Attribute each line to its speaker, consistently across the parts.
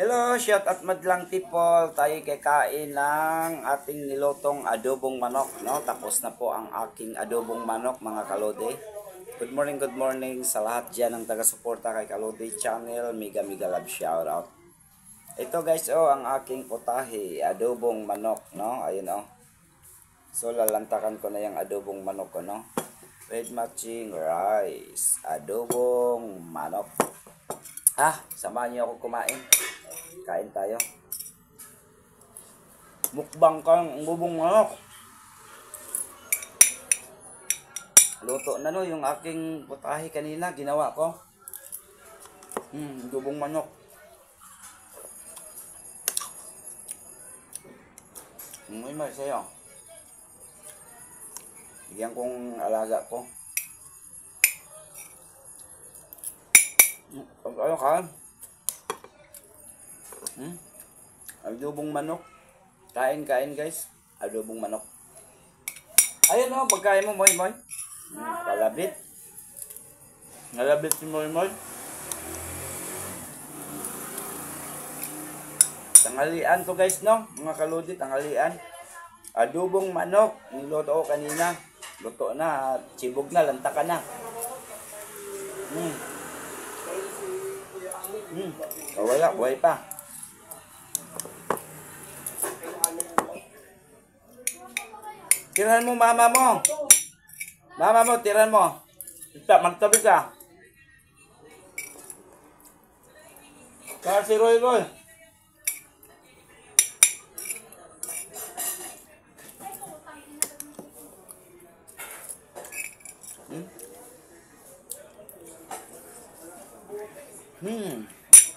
Speaker 1: Hello, shout out madlang people. Tayo kakain ng ating nilotong adobong manok, no? Tapos na po ang aking adobong manok, mga kalode. Good morning sa lahat diyan ng taga-suporta kay Kalode Channel. Mega love shout out. Ito guys, ang aking putahe, adobong manok, no? Ayun So lalantakan ko na yung adobong manok ko, no? With matching rice, adobong manok. Samahan niyo ako kumain. Kain tayo. Mukbang kang adobong manok. Luto na yung aking putahe kanina, ginawa ko. Adobong manok. May sa'yo. Bigyan kong alaga ko. Ano ka? Adobong manok. Kain guys. Adobong manok. Ayun pagkain mo, Moy. Kalabit. Nalabit si Moy. Tanghalian to guys, no? Mga kaludi, tanghalian. Adobong manok. Niluto ko kanina. Luto na. Sibog na. Lantaka na. Wala. Buhay pa. Tirahan mo mama mo. Mama mo, tirahan mo. Magtabi ka. Kaya si Roy.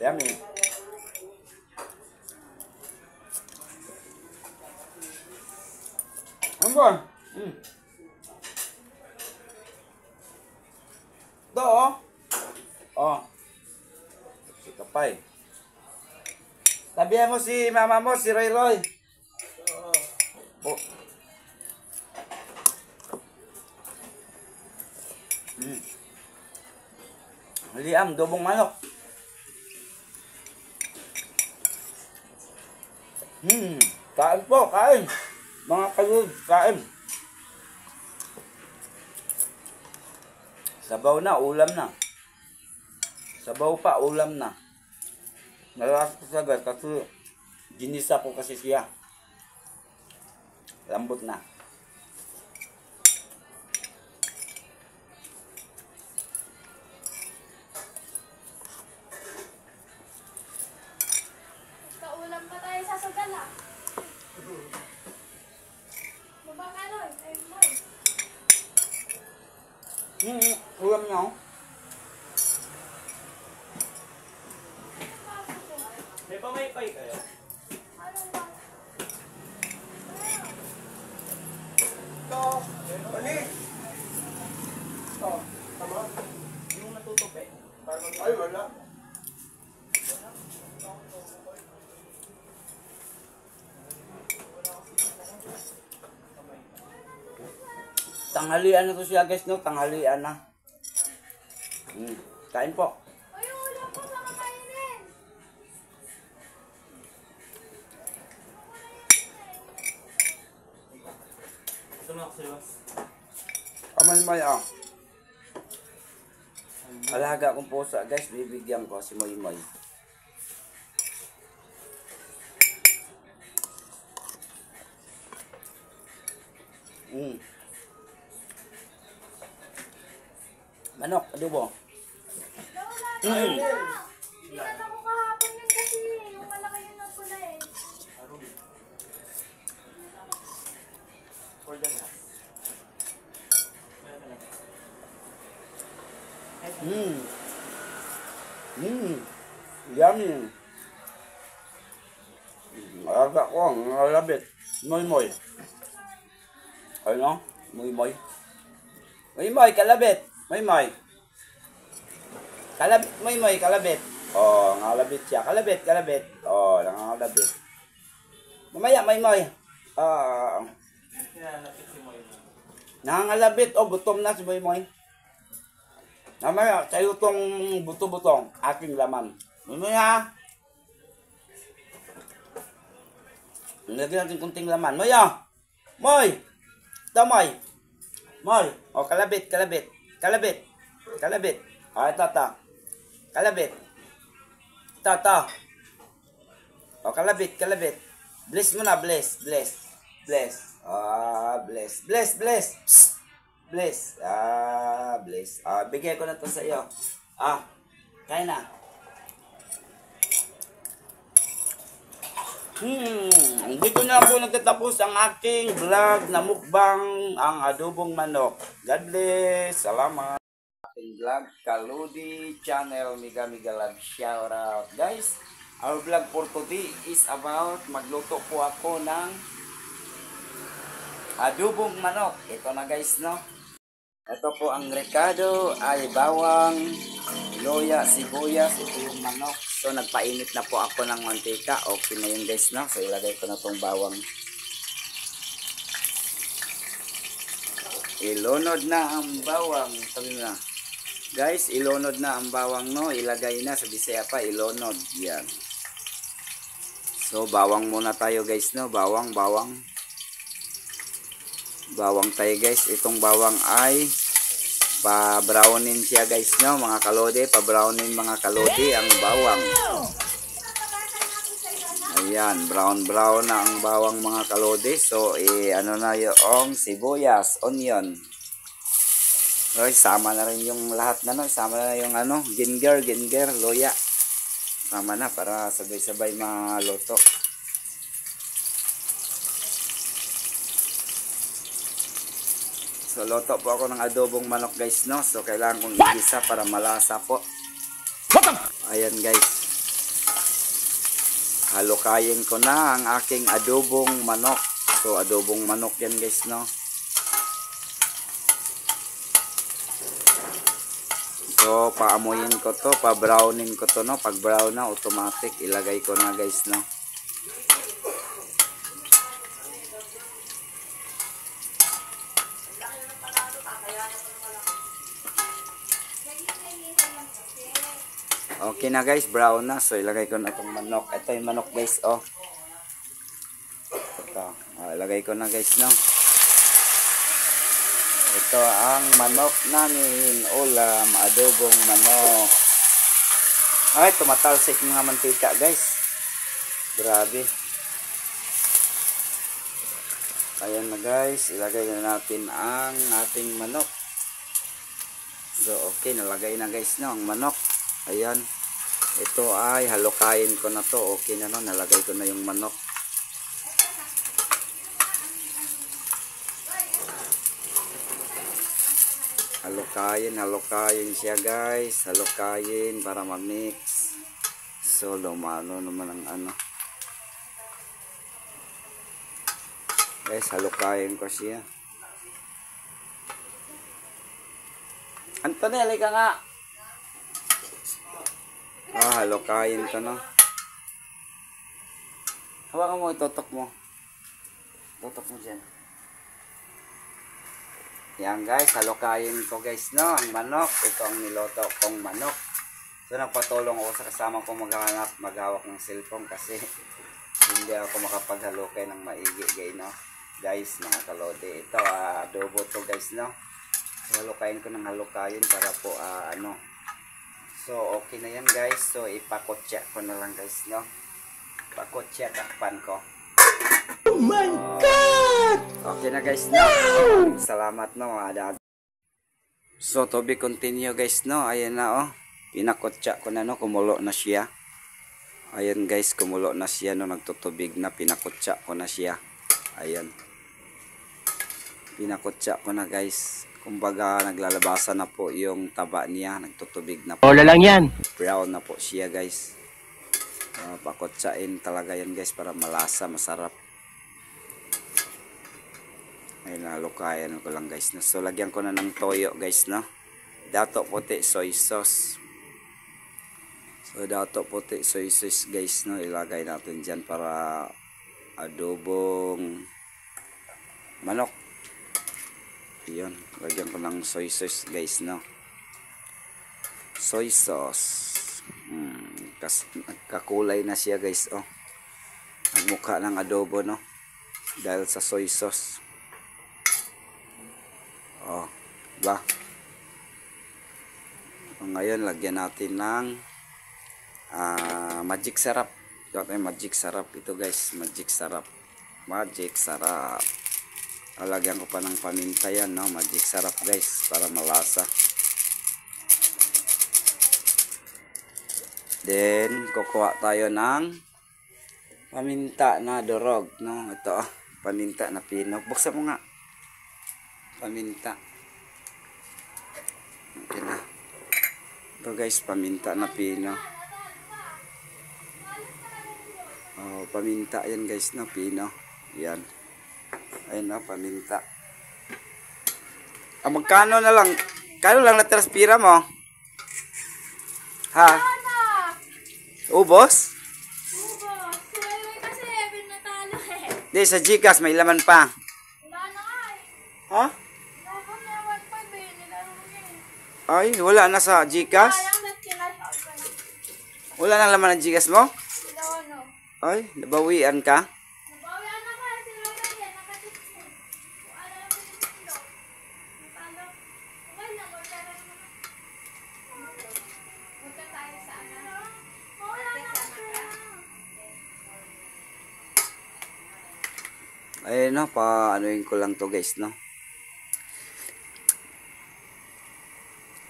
Speaker 1: Yummy. Ano ba? Ito si Kapay. Tabihan mo si mama mo, si Roy. Liam, adobong manok. Kain po, kain. Mga kalud, kain. Sabaw na, ulam na. Sabaw pa, ulam na. Nalakas ko sa gas kasi ginisa ko kasi siya. Lambot na.
Speaker 2: Kaulam pa tayo sa sugala. Mabakanon, ay Moy.
Speaker 1: Ulam niya
Speaker 3: May pamaypay kayo?
Speaker 2: Ano ba?
Speaker 3: Ito! Bali! Ito, tama? Yung natutupi. Ay, wala.
Speaker 1: Tanghalian na to siya guys, no? Tanghalian na. Kain po.
Speaker 2: Ay, ulam po sa kakainin.
Speaker 3: Ito na ako sa labas.
Speaker 1: Kamay Alaga kong pusa guys, bibigyan ko si Moy. Manok, adobo.
Speaker 2: Tinata ko kahapon yun kasi yung malaki yun na pula eh.
Speaker 3: For the last.
Speaker 1: Yummy. Alaga ko, nalabit. Moy. Ano? Moy. Kalabit. Moy. Kalabit, Moy, kalabit. Ngalabit siya. Kalabit. Nangalabit. Mamaya, Moy.
Speaker 3: Hinanapit si Moy.
Speaker 1: Nangalabit. Gutom na si Moy. Mamaya, sa'yo tong buto-butong, aking laman. Moy ha? Lagyan natin kunting laman. Moy, ah! Moy! Ito, Moy! Moy! O, kalabit, kalabit. Kalabit. Kalabit. O, ito. Kalabit. Ito. O, kalabit, kalabit. Bless mo na, bless. Bless. Bless. Psst. Bless. Bless. Bigay ko na to sa iyo. Kain na. Dito na po nagtatapos ang aking vlog na mukbang ang adobong manok. God bless. Salamat. Aking vlog, Kaludi Channel, Mega Love. Shout out. Guys, our vlog for today is about magluto po ako ng adobong manok. Ito na guys, no? Ito po ang rekado ay bawang, loya, sibuyas, ito yung manok. So, nagpainit na po ako ng mantika. Okay na yun guys, no? So, ilagay ko na tong bawang. Ilunod na ang bawang. Sabi na. Guys, ilunod na ang bawang, no? Ilagay na sa Bisaya pa, ilunod. Yan. So, bawang muna tayo guys, no? Bawang. Bawang tayo guys. Itong bawang ay pa-brownin siya guys, no? Mga kalode, pa-brownin mga kalode ang bawang. Ayan, brown na ang bawang mga kalode. So, ano na yung sibuyas, onion. So, sama na rin yung lahat na, no? Sama na yung ginger, loya. Sama na para sabay-sabay maluto. So, luto po ako ng adobong manok guys, no? So, kailangan kong igisa para malasa po. Ayan guys. Halukayin ko na ang aking adobong manok. So, adobong manok yan guys, no? So, paamuyin ko to, pa-brownin ko to, no? Pag brown na, automatic, ilagay ko na guys, no? Okay na guys, brown na. So, ilagay ko na itong manok. Ito yung manok guys, oh. Ito. Ilagay ko na guys, no? Ito ang manok namin. Ulam, adobong manok. Ay, tumatalsik mga mantika guys. Grabe. Ayan na guys. Ilagay na natin ang ating manok. So, okay. Nalagay na guys, no? Ang manok. Ayan. Ito ay halukayin ko na to. Okay na, no? Nalagay ko na yung manok. Halukayin siya guys. Halukayin para ma-mix. So, lumano naman ang guys, halukayin ko siya. Antonio, halika nga. Halukayin ko, no? Hawakan mo, itutok mo. Tutok mo dyan. Yan guys, halukayin ko guys, no? Ang manok. Ito ang niloto kong manok. So, nagpatulong ako sa kasama ko maghawak ng cellphone kasi hindi ako makapaghalukay ng maigi, guys, mga kalode. Ito, adobo to guys, no? So, halukayin ko ng halukayin para po, So, okay na yan guys. So, ipakotya ko na lang guys, no? Pakotya, takpan ko. Oh my God! Okay na guys, no? Salamat, no, mga dad. So, to be continue guys, no? Ayan na, oh. Pinakotya ko na, no? Kumulo na siya. Ayan guys, kumulo na siya, no? Nagtutubig na. Pinakotya ko na siya. Ayan. Pinakotya ko na guys. Kumbaga, naglalabasan na po yung taba niya. Nagtutubig na po.
Speaker 4: Wala lang yan.
Speaker 1: Brown na po siya guys. Pakotsain talaga yan guys para malasa, masarap. Ayun, halukayan ko lang guys. So, lagyan ko na ng toyo guys, no? Dato puti, soy sauce. So, dato puti, soy sauce guys, no? Ilagay natin dyan para adobong manok. Yun, lagyan ko ng soy sauce guys, no? Soy sauce. Kasi nagkakulay na siya guys, oh. ang mukha ng adobo, no? Dahil sa soy sauce. Oh, diba? Ngayon, lagyan natin ng magic sarap. Ito tayo magic sarap. Ito guys, magic sarap. Magic sarap. Lagyan ko pa ng paminta yan, no? Magic sarap guys, para malasa. Then, kukuha tayo ng paminta na durog, no? Ito, paminta na pino. Buksan mo nga. Paminta. Okay na. Ito guys, paminta na pino. Oh, paminta yan guys, no? Pino. Yan. Ayun na, paminta. Magkano na lang? Kano lang natiraspira mo? Ha? Ubos?
Speaker 2: Ubos. Suway kasi, pinatalo eh.
Speaker 1: Di, sa Gcash may laman pa.
Speaker 2: Wala na nga eh.
Speaker 1: Ha?
Speaker 2: Wala ko na 1.5 eh. Nilaro niya eh.
Speaker 1: Ay, wala na sa Gcash?
Speaker 2: Sayang na kinasa ko eh.
Speaker 1: Wala nang laman ng Gcash mo?
Speaker 2: Sila ano.
Speaker 1: Ay, nabawian ka?
Speaker 2: Nabawian na ka. Sila na yan. Nakatipin. Kung alam na pinitilo. Natalo. Okay na. Magkara naman. Magka tayo sa ano. Wala na ka.
Speaker 1: Ayun no, pa-anuin ko lang to guys, no?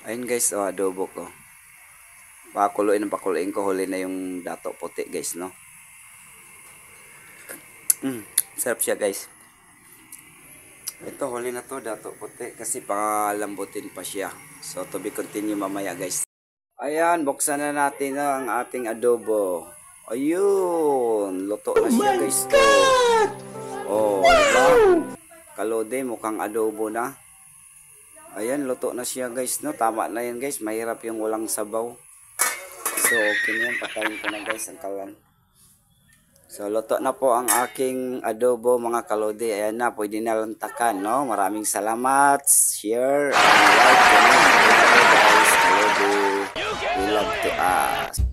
Speaker 1: Ayun guys, oh, adobo ko. Pakuluin ko, huli na yung dato puti guys, no? Sarap siya guys. Ito, huli na to, dato puti, kasi palambutin pa siya. So, to be continue mamaya guys. Ayan, buksan na natin ang ating adobo. Ayun, luto na siya guys. Oh, diba? Kalode, mukhang adobo na. Ayan, luto na siya guys, no? Tama na yan guys, mahirap yung walang sabaw. So, okay na yan, patayin ko na guys ang kalan. So, luto na po ang aking adobo mga kalode. Ayan na, pwede na lantakan, no? Maraming salamat, share, and like, comment, guys, kalode. We love to us.